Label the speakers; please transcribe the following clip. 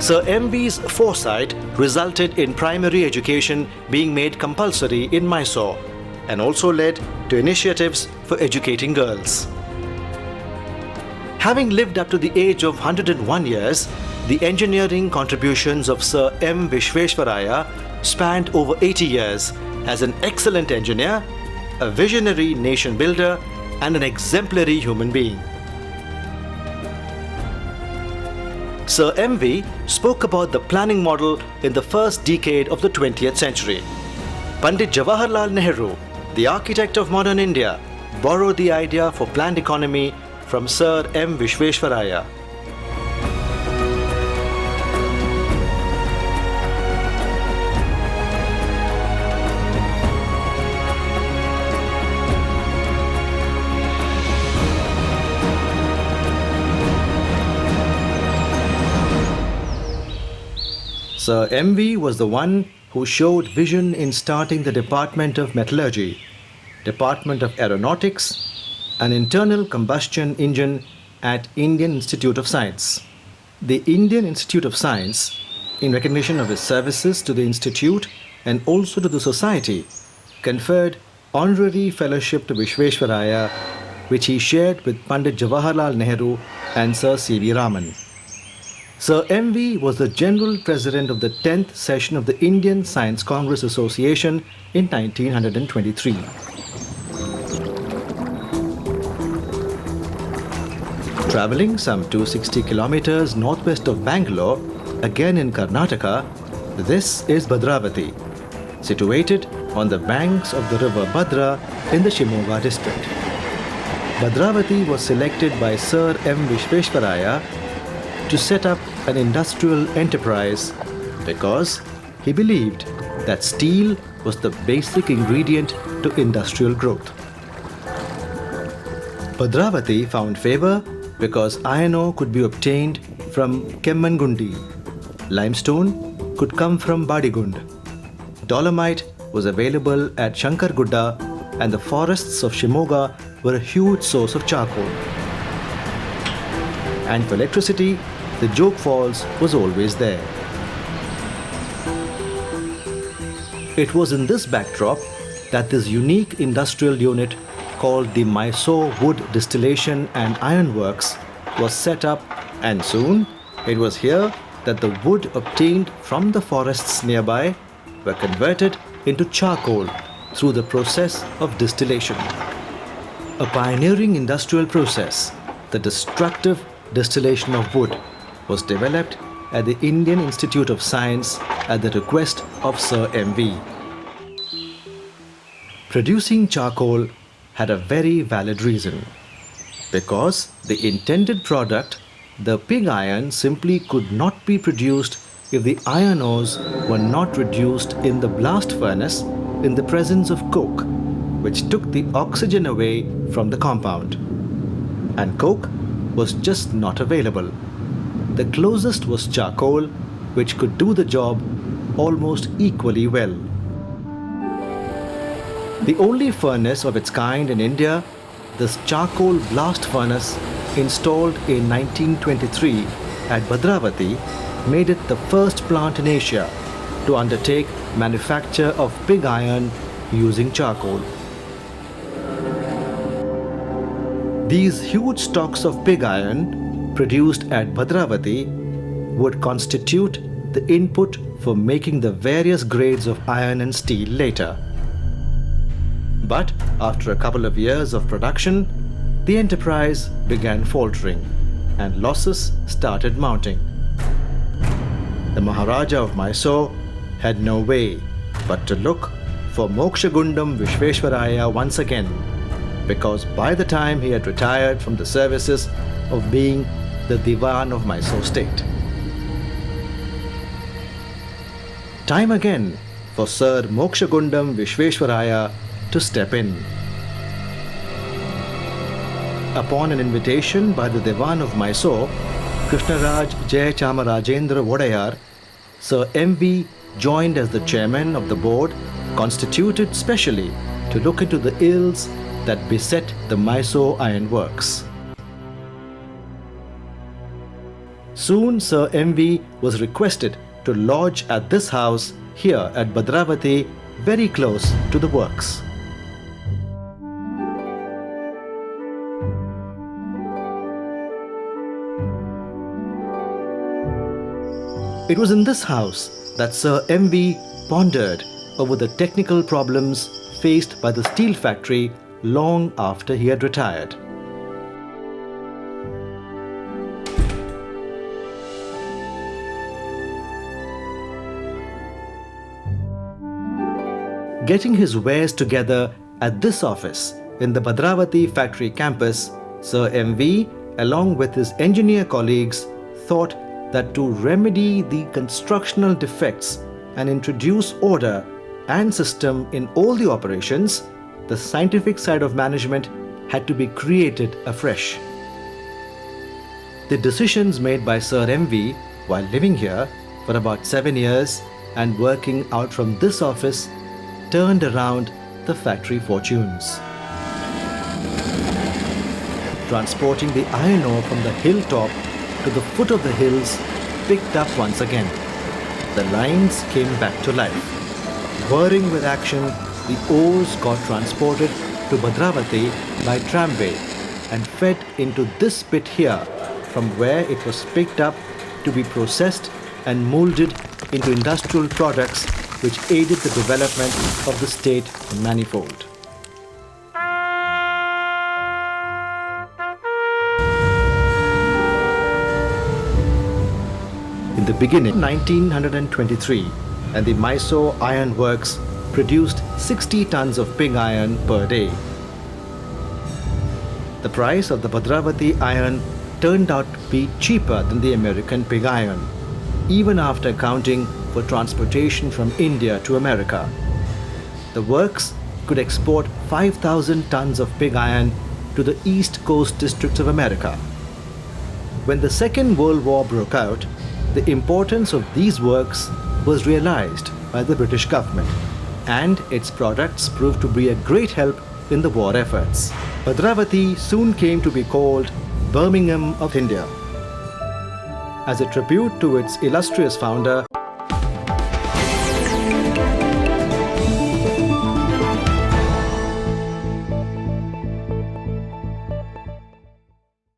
Speaker 1: Sir M.V.'s foresight resulted in primary education being made compulsory in Mysore and also led to initiatives for educating girls. Having lived up to the age of 101 years, the engineering contributions of Sir M. Vishveshwaraya spanned over 80 years as an excellent engineer, a visionary nation builder, and an exemplary human being. Sir M.V. spoke about the planning model in the first decade of the 20th century. Pandit Jawaharlal Nehru, the architect of modern India, borrowed the idea for planned economy from Sir M. Vishveshwaraya. Sir M.V. was the one who showed vision in starting the Department of Metallurgy, Department of Aeronautics, an internal combustion engine at Indian Institute of Science. The Indian Institute of Science, in recognition of his services to the institute and also to the society, conferred honorary fellowship to Vishveshwaraya, which he shared with Pandit Jawaharlal Nehru and Sir C.V. Raman. Sir M.V. was the General President of the 10th session of the Indian Science Congress Association in 1923. Travelling some 260 kilometers northwest of Bangalore, again in Karnataka, this is Bhadravati, situated on the banks of the river Bhadra in the Shimoga district. Bhadravati was selected by Sir M. Vishveshwaraya to set up an industrial enterprise because he believed that steel was the basic ingredient to industrial growth. Bhadravati found favor because iron ore could be obtained from Kemmangundi, limestone could come from Badigund, dolomite was available at Shankargudda, and the forests of Shimoga were a huge source of charcoal. And for electricity, the Jog Falls was always there. It was in this backdrop that this unique industrial unit called the Mysore Wood Distillation and Iron Works was set up, and soon it was here that the wood obtained from the forests nearby were converted into charcoal through the process of distillation. A pioneering industrial process, the destructive distillation of wood, was developed at the Indian Institute of Science at the request of Sir M.V. Producing charcoal had a very valid reason, because the intended product, the pig iron, simply could not be produced if the iron ores were not reduced in the blast furnace in the presence of coke, which took the oxygen away from the compound. And coke was just not available. The closest was charcoal, which could do the job almost equally well. The only furnace of its kind in India, this charcoal blast furnace installed in 1923 at Bhadravati, made it the first plant in Asia to undertake manufacture of pig iron using charcoal. These huge stocks of pig iron produced at Bhadravati would constitute the input for making the various grades of iron and steel later. But after a couple of years of production, the enterprise began faltering and losses started mounting. The Maharaja of Mysore had no way but to look for Mokshagundam Vishveshwaraya once again, because by the time he had retired from the services of being the Diwan of Mysore state. Time again for Sir Mokshagundam Vishveshwaraya to step in. Upon an invitation by the Diwan of Mysore, Krishnaraj Jayachamarajendra Vodayar, Sir M.V. joined as the chairman of the board constituted specially to look into the ills that beset the Mysore Iron Works. Soon Sir M.V. was requested to lodge at this house here at Bhadravati, very close to the works. It was in this house that Sir M.V. pondered over the technical problems faced by the steel factory long after he had retired. Getting his wares together at this office in the Bhadravati factory campus, Sir M.V., along with his engineer colleagues, thought that to remedy the constructional defects and introduce order and system in all the operations, the scientific side of management had to be created afresh. The decisions made by Sir M.V. while living here for about 7 years and working out from this office turned around the factory fortunes. Transporting the iron ore from the hilltop to the foot of the hills picked up once again. The lines came back to life. Whirring with action, the ores got transported to Bhadravati by tramway and fed into this pit here, from where it was picked up to be processed and molded into industrial products which aided the development of the state manifold. In the beginning, 1923, and the Mysore Iron Works produced 60 tons of pig iron per day. The price of the Bhadravati iron turned out to be cheaper than the American pig iron, even after accounting for transportation from India to America. The works could export 5,000 tons of pig iron to the East Coast districts of America. When the Second World War broke out, the importance of these works was realized by the British government, and its products proved to be a great help in the war efforts. Bhadravati soon came to be called Birmingham of India, as a tribute to its illustrious founder,